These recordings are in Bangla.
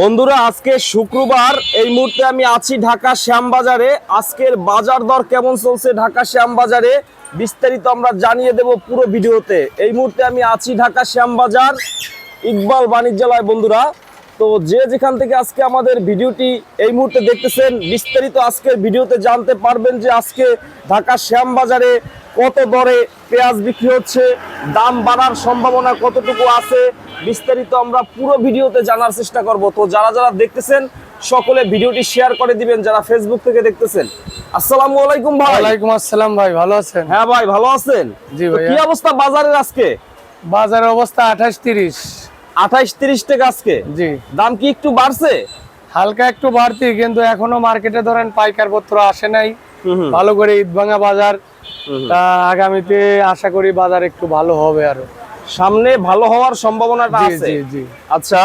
বন্ধুরা আজকে শুক্রবার, এই মুহূর্তে আমি আছি ঢাকা শ্যামবাজারে। আজকের বাজার দর কেমন চলছে ঢাকা শ্যামবাজারে বিস্তারিত আমরা জানিয়ে দেব পুরো ভিডিওতে। এই মুহূর্তে আমি আছি ঢাকা শ্যামবাজার ইকবাল বাণিজ্যালয়। বন্ধুরা, তো যে যেখান থেকে আজকে আমাদের ভিডিওটি এই মুহূর্তে দেখতেছেন, বিস্তারিত আজকের ভিডিওতে জানতে পারবেন যে আজকে ঢাকা শ্যামবাজারে কত দরে পেঁয়াজ বিক্রি হচ্ছে, দাম বাড়ার সম্ভাবনা কতটুকু আছে, বিস্তারিত আমরা পুরো ভিডিওতে জানার চেষ্টা করব। তো যারা যারা দেখতেছেন সকলে ভিডিওটি শেয়ার করে দিবেন, যারা ফেসবুক থেকে দেখতেছেন। আসসালামু আলাইকুম ভাই। ওয়ালাইকুম আসসালাম ভাই, ভালো আছেন? হ্যাঁ ভাই, ভালো আছেন? জি তো ভাই। কি অবস্থা বাজারের আজকে? বাজারের অবস্থা 28-30। 28-30 টাকা আজকে। জি, দাম কি একটু বাড়ছে? হালকা একটু বাড়তি, কিন্তু এখনো মার্কেটে ধরেন পাইকার পত্র আসে নাই ভালো করে। ঈদ ভাঙা বাজার, তা আগামীতে আশা করি বাজার একটু ভালো হবে, আরো সামনে ভালো হওয়ার সম্ভাবনাটা জি আছে। জি জি। আচ্ছা,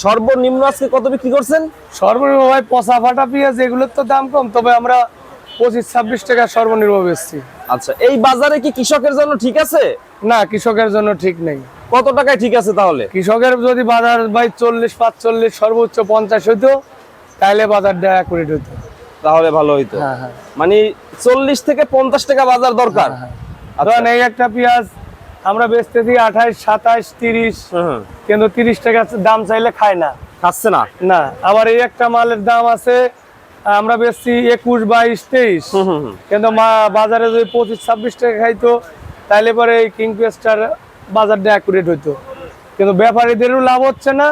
সর্বনিম্ন আজকে কত বিক্রি করছেন? সর্বনিম্ন ভাই পচা ফাটা পেঁয়াজ এগুলোর তো দাম কম, তবে আমরা 25-26 টাকা সর্বনিম্ন বেচছি। আচ্ছা, এই বাজারে কি কৃষকের জন্য ঠিক আছে? না, কৃষকের জন্য ঠিক নেই। কত টাকায় ঠিক আছে তাহলে? কৃষকের যদি বাজার ভাই 40-45 সর্বোচ্চ 50 হইতো, তাহলে বাজারটা অ্যাকুরেট হইতো, তাহলে ভালো হইতো। হ্যাঁ হ্যাঁ। মানে 40 থেকে 50 টাকা বাজার দরকার। ধরেন এই একটা পেঁয়াজ আমরা বেচতেছি 28-27-30, কিন্তু 30 টাকা দাম চাইলে খায় না, খাচ্ছে না। না। আবার এই একটা মালের দাম আছে আমরা বেচছি 21-22-23, কিন্তু বাজারে যদি 25-26 টাকা খাইতো, তাইলে পরে এই কিং পেস্টার বাজারটা অ্যাকুরেট হইতো। কিন্তু ব্যাপারীদেরও লাভ হচ্ছে না,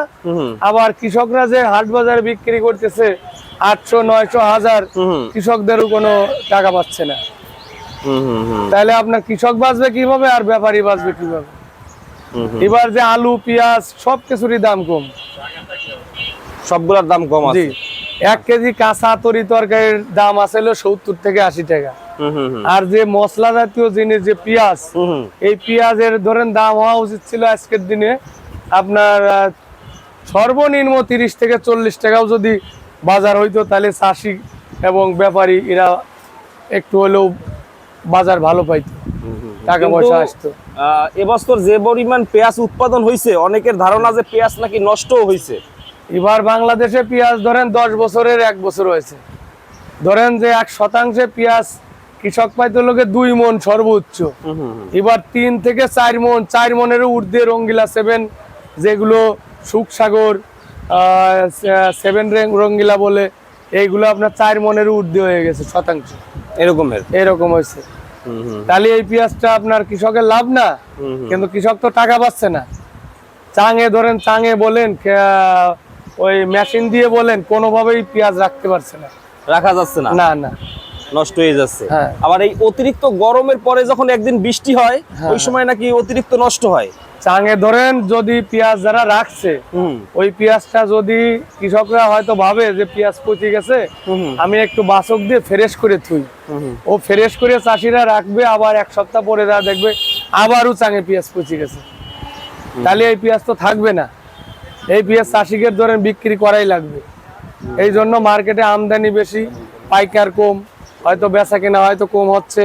আবার কৃষকরা যে হাট বাজারে বিক্রি করতেছে 800-900-1000, কৃষকদেরও কোনো টাকা পাচ্ছে না। তাহলে আপনার কৃষক বাঁচবে কিভাবে আর ব্যাপারী বাঁচবে কিভাবে? এবার যে আলু পেঁয়াজ সবকিছুরই দাম কম, সবগুলোর দাম কম আছে। জি, 1 কেজি কাঁচা তরি তরকারির দাম আছে 70 থেকে 80 টাকা। আর যে মশলা জাতীয় জিনিস যে পেঁয়াজ, এই পেঁয়াজের ধরেন দাম হওয়া উচিত ছিল আজকের দিনে আপনার সর্বনিম্ন 30 থেকে 40 টাকাও যদি বাজার হইতো, তাহলে চাষি এবং ব্যাপারী এরা একটু হলেও বাজার ভালো পাইতো, টাকা পয়সা আসতো। এবছর যে পরিমাণ পেঁয়াজ উৎপাদন হয়েছে, অনেকের ধারণা যে পেঁয়াজ নাকি নষ্টও হয়েছে। এবার বাংলাদেশে পেঁয়াজ ধরেন 10 বছরের 1 বছর হয়েছে, ধরেন যে 1% পেঁয়াজ কৃষক পাইতো লোকে 2 মণ সর্বোচ্চ। এবার 3 থেকে 4 মণ, 4 মণেরও ঊর্ধ্বে রঙ্গিলা 7, যেগুলো সুখসাগর 7 রঙ্গিলা বলে, এইগুলো আপনার 4 মণের ঊর্ধ্বে হয়ে গেছে শতাংশ, এরকম হয়েছে। তাহলে এই পেঁয়াজটা আপনার কৃষকের লাভ না, কিন্তু কৃষক তো টাকা পাচ্ছে না। চাঙে ধরেন, চাঙে বলেন ওই মেশিন দিয়ে বলেন, কোনোভাবেই পেঁয়াজ রাখতে পারছে না, রাখা যাচ্ছে না, না না, নষ্ট হয়ে যাচ্ছে। হ্যাঁ। আবার এই অতিরিক্ত গরমের পরে যখন একদিন বৃষ্টি হয়, ওই সময় নাকি অতিরিক্ত নষ্ট হয়। চাঙে ধরেন যদি পেঁয়াজ যারা রাখছে, ওই পেঁয়াজটা যদি কৃষকরা হয়তো ভাবে যে পেঁয়াজ পচে গেছে, আমি একটু বাচক দিয়ে ফ্রেশ করে থুই, ও ফ্রেশ করে চাষিরা রাখবে, আবার 1 সপ্তাহ পরে যা দেখবে আবারও চাঙে পেঁয়াজ পচে গেছে, তাহলে এই পেঁয়াজ তো থাকবে না। এই পেঁয়াজ চাষিকে ধরেন বিক্রি করাই লাগবে। এই জন্য মার্কেটে আমদানি বেশি, পাইকার কম, হয়তো বেচা কেনা হয়তো কম হচ্ছে।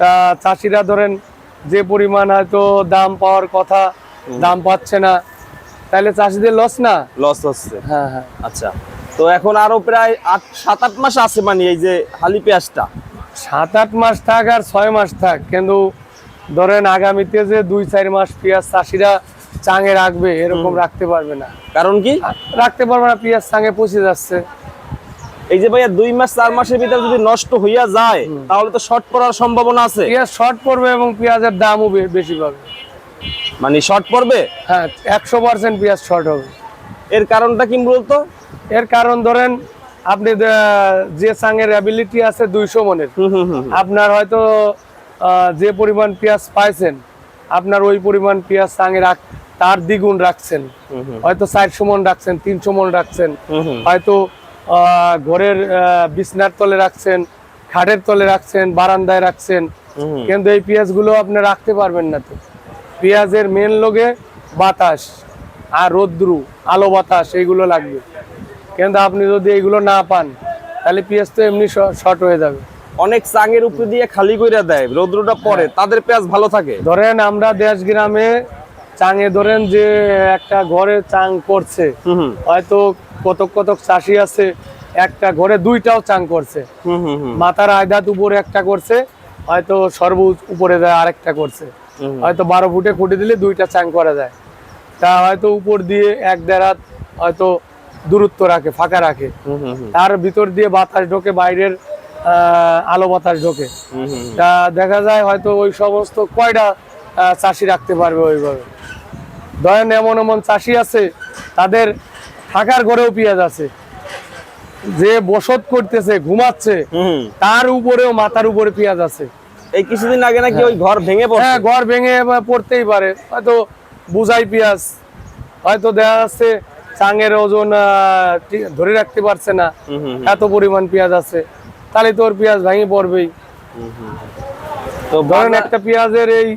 তা চাষিরা ধরেন যে পরিমাণ হয়তো দাম পাওয়ার কথা দাম পাচ্ছে না, তাহলে চাষিদের লস না, লস হচ্ছে। হ্যাঁ হ্যাঁ। আচ্ছা, তো এখন আরো প্রায় 7-8 মাস আছে, মানে এই যে হালি পেঁয়াজটা 7-8 মাস থাক আর 6 মাস থাক, কিন্তু ধরেন আগামীতে যে 2-4 মাস পেঁয়াজ চাষিরা চাঙে রাখবে, এরকম রাখতে পারবে না। কারণ কি রাখতে পারবে না? পেঁয়াজ চাঙে পচে যাচ্ছে। এই যে ভাইয়া 2-4 মাসের ভিতরে যদি নষ্ট হইয়া যায়, তাহলে তো শর্ট পড়ার সম্ভাবনা আছে। পেঁয়াজ শর্ট পড়বে এবং পেঁয়াজের দামও বেশি পাবে, মানে শর্ট পড়বে। হ্যাঁ, 100% পেঁয়াজ শর্ট হবে। এর কারণটা কি বলতো? এর কারণ ধরেন আপনি যে চাঙের অ্যাবিলিটি আছে 200 মণের, আপনার হয়তো যে পরিমাণ পেঁয়াজ পাইছেন, আপনার ওই পরিমাণ পেঁয়াজ চাঙে তার দ্বিগুণ রাখছেন, হয়তো 400 মণ রাখছেন, 300 মণ রাখছেন, হয়তো ঘরের বিছনার তলে রাখছেন, খাটের তলে রাখছেন, বারান্দায় রাখছেন, কিন্তু এই পেঁয়াজগুলো আপনি রাখতে পারবেন না। তো পেঁয়াজের মেন লোকে বাতাস আর রৌদ্রু, আলো বাতাস এইগুলো লাগবে, কিন্তু আপনি যদি এইগুলো না পান, তাহলে পেঁয়াজ তো এমনি শর্ট হয়ে যাবে। অনেক চাঙের উপরে দিয়ে খালি কইরা দেয়, রৌদ্রটা পড়ে, তাদের পেঁয়াজ ভালো থাকে। ধরেন আমরা দেশ গ্রামে চাঙে ধরেন যে একটা ঘরে চাং করছে, হয়তো কতক কতক চাষি আছে একটা ঘরে দুইটাও চাং করছে, মাথার আয়দাত উপরে একটা করছে, হয়তো সর্বোচ্চ উপরে যায় আরেকটা করছে, হয়তো 12 ফুটে খুঁটে দিলে দুইটা চাং করা যায়। তা হয়তো উপর দিয়ে 1-1.5 হাত হয়তো দূরত্ব রাখে, ফাঁকা রাখে, তার ভিতর দিয়ে বাতাস ঢোকে, বাইরের আলো বাতাস ঢোকে। তা দেখা যায় হয়তো ওই সমস্ত কয়টা চাষি রাখতে পারবে ওইভাবে। ধরেন এমন এমন চাষি আছে তাদের থাকার ঘরেও পেঁয়াজ আছে, যে বসত করতেছে ঘুমাচ্ছে তার উপরেও মাথার উপরে পেঁয়াজ আছে। এই কিছুদিন আগে নাকি ওই ঘর ভেঙে পড়ছে। হ্যাঁ, ঘর ভেঙে পড়তেই পারে, হয়তো বুঝাই পেঁয়াজ, হয়তো দেখা যাচ্ছে চাঙের ওজন ধরে রাখতে পারছে না, এত পরিমাণ পেঁয়াজ আছে, তাহলে তোর পেঁয়াজ ভেঙে পড়বেই। তো ধরেন একটা পেঁয়াজের এই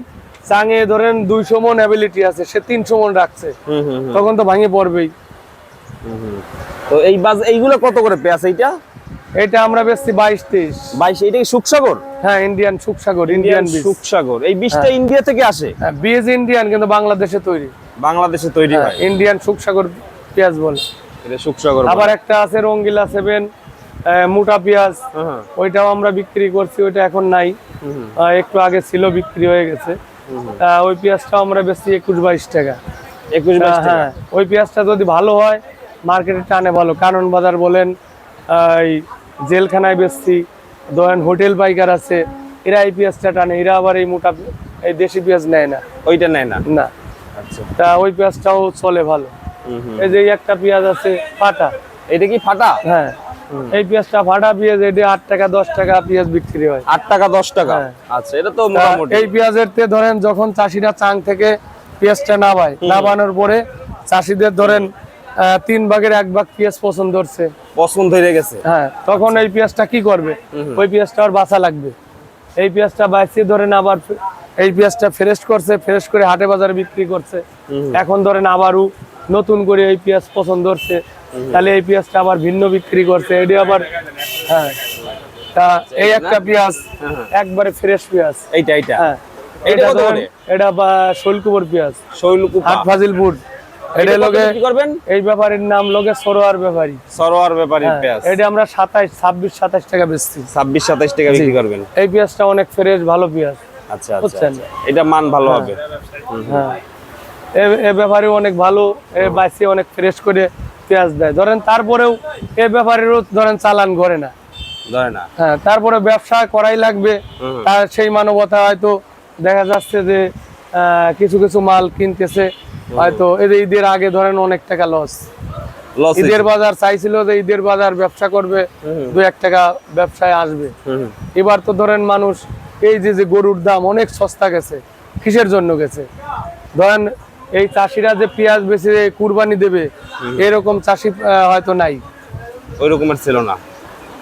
চাঙে ধরেন 200 মন অ্যাবিলিটি আছে, সে 300 মন রাখছে, তখন তো ভেঙে পড়বেই। তো এইগুলো কত করে পেঁয়াজ? এটা আমরা বেচছি 22-23। 22। এটা কি সুখসাগর? হ্যাঁ, ইন্ডিয়ান সুখসাগর, ইন্ডিয়ান বীজ। সুখসাগর এই বীজটা ইন্ডিয়া থেকে আসে? হ্যাঁ, বীজ ইন্ডিয়ান কিন্তু বাংলাদেশে তৈরি। বাংলাদেশে তৈরি হয়, ইন্ডিয়ান সুখসাগর পেঁয়াজ বলে। এটা সুখসাগর। আবার একটা আছে রঙ্গিলা 7 মোটা পেঁয়াজ, ওইটাও আমরা বিক্রি করছি, ওইটা এখন নাই, একটু আগে ছিল, বিক্রি হয়ে গেছে। ওই পেঁয়াজটাও আমরা বেচছি 21-22 টাকা। 21-22 টাকা। হ্যাঁ, ওই পেঁয়াজটা যদি ভালো হয় মার্কেটে টানে ভালো, কানন বাজার বলেন, এই জেলখানায় বেচছি, ধরেন হোটেল পাইকার আছে, এরা এই পেঁয়াজটা টানে, এরা আবার এই মোটা এই দেশি পেঁয়াজ নেয় না, ওইটা নেয় না। না। আচ্ছা, তা ওই পেঁয়াজটাও চলে ভালো। এই যে একটা পেঁয়াজ আছে ফাটা, এটা কি ফাটা? হ্যাঁ, এই পেঁয়াজটা ফাটা পেঁয়াজ, এটা 8 টাকা 10 টাকা পেঁয়াজ বিক্রি হয়। 8 টাকা 10 টাকা। হ্যাঁ। আচ্ছা, এটা তো মোটামুটি। এই পেঁয়াজের তে ধরেন যখন চাষিরা চাং থেকে পেঁয়াজটা নামায়, নামানোর পরে চাষিদের ধরেন 3 ভাগের 1 ভাগ পেঁয়াজ পছন্দ হয়ে গেছে। হ্যাঁ, তখন এই পেঁয়াজটা কি করবে? ওই পেঁয়াজটা আর বাঁচা লাগবে, এই পেঁয়াজটা বাইসে ধরেন আবার এই পেঁয়াজটা ফ্রেশ করছে, ফ্রেশ করে হাটে বাজারে বিক্রি করছে, এখন ধরেন আবারও নতুন করে এই পেঁয়াজ পছন্দ হচ্ছে, তাহলে এই পেঁয়াজটা আবার ভিন্ন বিক্রি করছে, এটি আবার। হ্যাঁ, তা এই একটা পেঁয়াজ একবারে ফ্রেশ পেঁয়াজ, এইটা হ্যাঁ, এটা কত করে? এটা শৈলকুপার পেঁয়াজ, শৈলকুপা, হাট ফাজিলপুর। এটা লগে কি করবেন? এই ব্যাপারীর নাম লগে সরোয়ার ব্যাপারী। সরোয়ার ব্যাপারী পেঁয়াজ। এটা আমরা 26-27 টাকা বেচছি। 26-27 টাকা বিক্রি করবেন। এই পেঁয়াজটা অনেক ফ্রেশ ভালো পেঁয়াজ। আচ্ছা আচ্ছা, এটা মান ভালো হবে। হ্যাঁ, এই ব্যাপারী অনেক ভালো, এই বাইসে অনেক ফ্রেশ করে পেঁয়াজ দেয়। ধরেন তারপরেও এই ব্যাপারীরও ধরেন চালান করে না, ধরে না। হ্যাঁ, তারপরে ব্যবসা করাই লাগবে, তার সেই মানবতা হয়তো দেখা যাচ্ছে যে কিছু কিছু মাল কিনতেছে, হয়তো ঈদের আগে ধরেন অনেক টাকা লস। ঈদের বাজার চাইছিল যে ঈদের বাজার ব্যবসা করবে, 2-1 টাকা ব্যবসায় আসবে। এবার তো ধরেন মানুষ এই যে গরুর দাম অনেক সস্তা গেছে, কিসের জন্য গেছে? ধরেন এই চাষিরা যে পেঁয়াজ বেচে কুরবানি দেবে, এরকম চাষি হয়তো নাই, ওই রকমের ছিল না।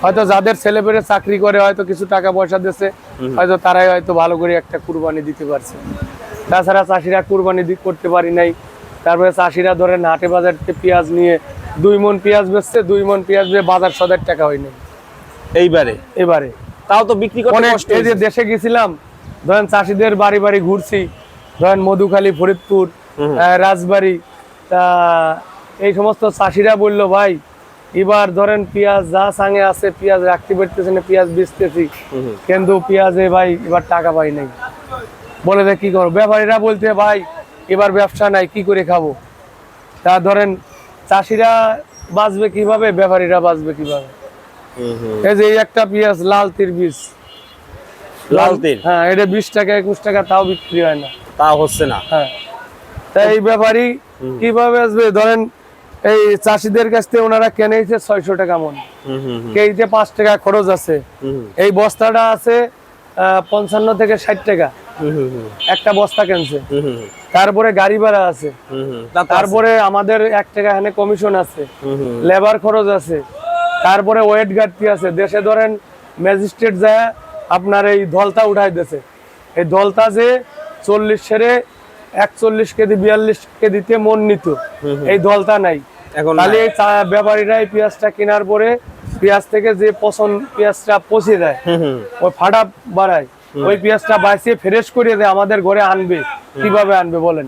হয়তো যাদের ছেলে পেলে চাকরি করে হয়তো কিছু টাকা পয়সা দিচ্ছে, হয়তো তারাই হয়তো ভালো করে একটা কুরবানি দিতে পারছে। তাছাড়া চাষিরা কুরবানি করতে পারি নাই। তারপরে চাষিরা ধরেন হাটে বাজার থেকে পেঁয়াজ নিয়ে 2 মণ পেঁয়াজ বেচছে, 2 মণ পেঁয়াজ বেচে বাজার সদার টাকা হয়নি এবারে। তাও তো বিক্রি করতে অনেক। কষ্ট এই যে দেশে গেছিলাম, ধরেন চাষিদের বাড়ি বাড়ি ঘুরছি, ধরেন মধুখালী, ফরিদপুর, রাজবাড়ি, তা এই সমস্ত চাষিরা বললো ভাই এবার ধরেন পেঁয়াজ যা সাঙে আছে পেঁয়াজ রাখতে পারতেছি না, পেঁয়াজ বেচতেছি, কিন্তু পেঁয়াজে ভাই এবার টাকা পাই নাই। বলে যে কি করবো? ব্যাপারীরা বলতে ভাই এবার ব্যবসা নাই, কি করে খাবো? তা ধরেন চাষিরা বাঁচবে কিভাবে, ব্যাপারীরা বাঁচবে কিভাবে? এই যে একটা পেঁয়াজ লাল তীর বীজ, লাল তীর, হ্যাঁ, এটা 20 টাকা 21 টাকা, তাও বিক্রি হয় না, তাও হচ্ছে না। হ্যাঁ, তাই এই ব্যাপারী কিভাবে আসবে? ধরেন এই চাষিদের কাছ থেকে ওনারা কেনেছে 600 টাকা মন, কেইতে 5 টাকা খরচ আছে। এই বস্তাটা আছে 55 থেকে 60 টাকা একটা বস্তা কেনছে, তারপরে গাড়ি ভাড়া আছে, তারপরে আমাদের 1 টাকা এখানে কমিশন আছে, লেবার খরচ আছে, তারপরে ওয়েট ঘাটতি আছে। দেশে ধরেন ম্যাজিস্ট্রেট যায় আপনার এই ধলতা উঠাই দিয়েছে, এই ধলতা যে 40 সেরে 41 কেজি 42 কেজিতে মন নিত, এই ধলতা নাই এখন। তাহলে এই ব্যাপারীরা এই পেঁয়াজটা কেনার পরে পেঁয়াজ থেকে যে পচন পেঁয়াজটা পচে যায়, ওই ফাটা বাড়ায়, ওই পেঁয়াজটা বাঁচিয়ে ফ্রেশ করে দেয়, আমাদের ঘরে আনবে কিভাবে আনবে বলেন?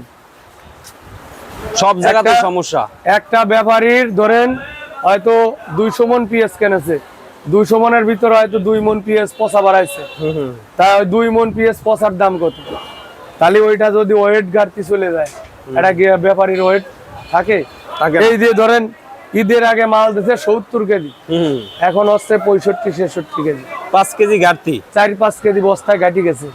সব জায়গাতে সমস্যা। একটা ব্যাপারীর ধরেন হয়তো 200 মন পেঁয়াজ কেনেছে, 200 মনের ভিতরে হয়তো 2 মন পেঁয়াজ পচা বাড়াইছে, তাই 2 মন পেঁয়াজ পচার দাম কত? তাহলে ওইটা যদি ওয়েট ঘাটতি চলে যায়, এটা কি ব্যাপারীর ওয়েট থাকে? এই যে ধরেন ঈদের আগে মাল দিচ্ছে 70 কেজি, এখন হচ্ছে 65-66 কেজি, 5 কেজি ঘাটতি, 4-5 কেজি বস্তায় ঘাটি গেছে।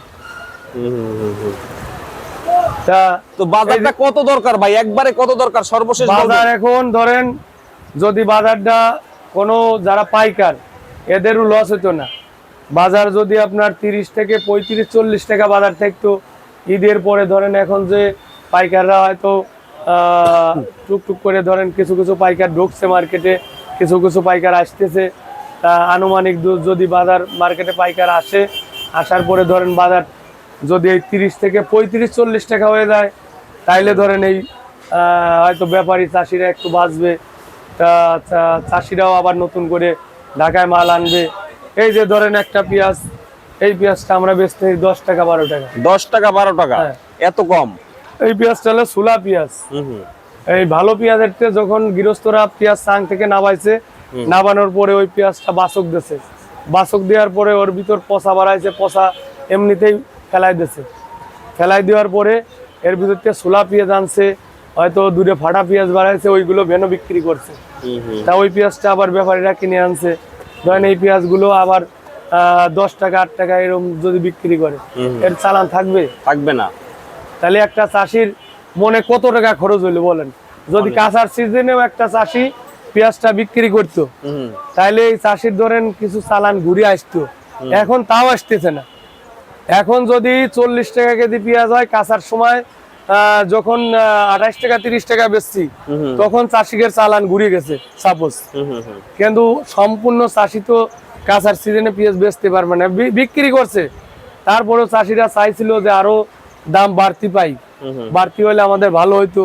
তা তো বাজারটা কত দরকার ভাই, একবারে কত দরকার সর্বশেষ বাজার এখন ধরেন যদি বাজারটা কোনো যারা পাইকার এদেরও লস হতো না, বাজার যদি আপনার 30 থেকে 35-40 টাকা বাজার থাকতো, ঈদের পরে ধরেন এখন যে পাইকাররা হয়তো টুকটুক করে ধরেন কিছু কিছু পাইকার ঢুকছে মার্কেটে, কিছু কিছু পাইকার আসতেছে, তা আনুমানিক যদি বাজার মার্কেটে পাইকার আসে, আসার পরে ধরেন বাজার যদি এই 30 থেকে 35-40 টাকা হয়ে যায়, তাইলে ধরেন এই হয়তো ব্যাপারী চাষিরা একটু বাঁচবে, চাষিরাও আবার নতুন করে ঢাকায় মাল আনবে। এই যে ধরেন একটা পেঁয়াজ, এই পেঁয়াজটা আমরা বেচতে 10 টাকা 12 টাকা, 10 টাকা 12 টাকা, এত কম? এই পেঁয়াজটা হলো সুলা পেঁয়াজ। এই ভালো পেঁয়াজের থেকে যখন গৃহস্থরা পেঁয়াজ চাং থেকে নামাইছে, নামানোর পরে ওই পেঁয়াজটা বাছক দিয়েছে, বাছক দেওয়ার পরে ওর ভিতর পচা বাড়াইছে, পচা এমনিতেই ফেলাই দিয়েছে, ফেলাই দেওয়ার পরে এর ভিতর থেকে সুলা পেঁয়াজ আনছে, হয়তো দূরে ফাটা পেঁয়াজ বাড়াইছে, ওইগুলো ভেনো বিক্রি করছে। তা ওই পেঁয়াজটা আবার ব্যাপারীরা কিনে আনছে, ধরেন এই পেঁয়াজগুলো আবার 10 টাকা 8 টাকা এরকম যদি বিক্রি করে, এর চালান থাকবে? থাকবে না। তাহলে একটা চাষির মনে কত টাকা খরচ হইলো বলেন? যদি কাঁচার সিজনেও একটা চাষি পেঁয়াজটা বিক্রি করতো, তাহলে এই চাষির ধরেন কিছু চালান ঘুরে আসতো, এখন তাও আসতেছে না। এখন যদি 40 টাকা কেজি পেঁয়াজ হয়, কাঁচার সময় যখন 28 টাকা 30 টাকা বেচছি, তখন চাষিকের চালান ঘুরে গেছে সাপোজ, কিন্তু সম্পূর্ণ চাষি তো কাঁচার সিজনে পেঁয়াজ বেচতে পারবে না, বিক্রি করছে। তারপরেও চাষিরা চাইছিল যে আরো দাম বাড়তি পাই, বাড়তি হলে আমাদের ভালো হইতো।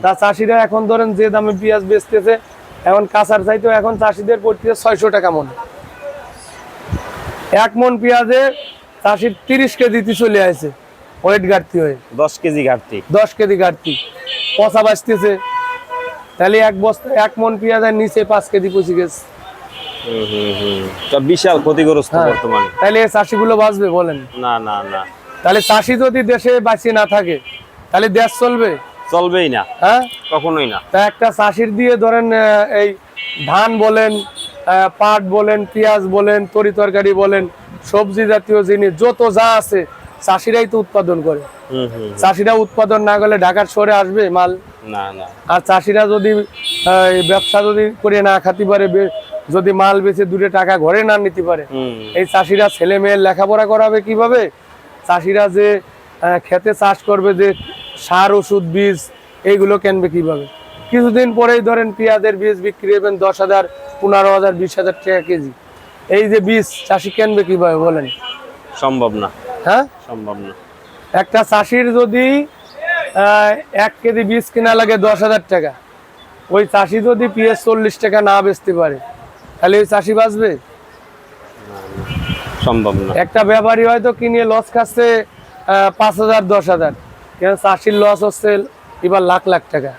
তা চাষিরা এখন ধরেন যে দামে পেঁয়াজ বেচতেছে, এখন কাঁচার চাইতো এখন চাষিদের পড়তেছে 600 টাকা মন। 1 মন পেঁয়াজে চাষির 30 কেজিতে চলে আসে ওয়েট ঘাটতি হয়ে, 10 কেজি ঘাটতি, 10 কেজি ঘাটতি, পচা বাঁচতেছে। তাহলে 1 মন পেঁয়াজের নিচে 5 কেজি পচে গেছে, বিশাল ক্ষতিগ্রস্ত বর্তমানে। তাহলে এই চাষিগুলো বাঁচবে বলেন? না না না। তাহলে চাষি যদি দেশে বাঁচিয়ে না থাকে, তাহলে দেশ চলবে? চলবেই না, হ্যাঁ, কখনোই না। তা একটা চাষির দিয়ে ধরেন এই ধান বলেন, পাট বলেন, পেঁয়াজ বলেন, তরি তরকারি বলেন, সবজি জাতীয় জিনিস যত যা আছে চাষিরাই তো উৎপাদন করে। চাষিরা উৎপাদন না করলে ঢাকার শহরে আসবে মাল? না না। আর চাষিরা যদি ব্যবসা যদি করে না খাতে পারে, যদি মাল বেচে 2 টাকা ঘরে না নিতে পারে, এই চাষিরা ছেলে মেয়ের লেখাপড়া করাবে কিভাবে? চাষিরা যে খেতে চাষ করবে, যে সার ওষুধ বীজ এইগুলো কিনবে কিভাবে? কিছুদিন পরেই ধরেন পেঁয়াজের বীজ বিক্রি করবেন 10,000, 15,000, 20,000 টাকা কেজি। এই যে বীজ চাষি কিনবে কিভাবে বলেন? সম্ভব না। হ্যাঁ, সম্ভব না। একটা চাষির যদি 1 কেজি বীজ কেনা লাগে 10,000 টাকা, ওই চাষি যদি পেঁয়াজ 40 টাকা না বেচতে পারে, তাহলে ওই চাষি বাঁচবে? সম্ভব না। একটা ব্যাপারী হয়তো কিনে লস খাচ্ছে 5,000, 10,000, কিন্তু চাষির লস হচ্ছে এবার লাখ লাখ টাকা।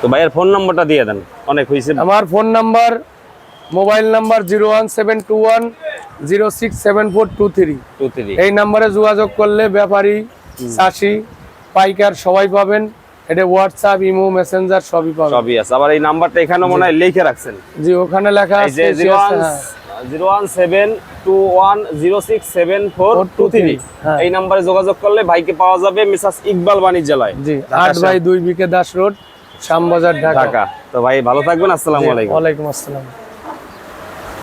তো ভাইয়ের ফোন নাম্বারটা দিয়ে দেন, অনেক হয়েছে। আমার ফোন নাম্বার, মোবাইল নাম্বার 01721067423। এই নাম্বারে যোগাযোগ করলে ব্যাপারী, চাষি, পাইকার সবাই পাবেন। এটা হোয়াটসঅ্যাপ, ইমো, মেসেঞ্জার সবই পাবেন। সবই আছে। আবার এই নাম্বারটা এখানে মনে হয় লিখে রাখছেন। জি, ওখানে লেখা আছে 01721067423। এই নাম্বারে যোগাযোগ করলে ভাইকে পাওয়া যাবে মিসেস ইকবাল বাণিজ্যালয়। জি, 8/2 বিকে দাস রোড, শ্যামবাজার, ঢাকা। তো ভাই ভালো থাকবেন, আসসালামু আলাইকুম। ওয়ালাইকুম আসসালাম।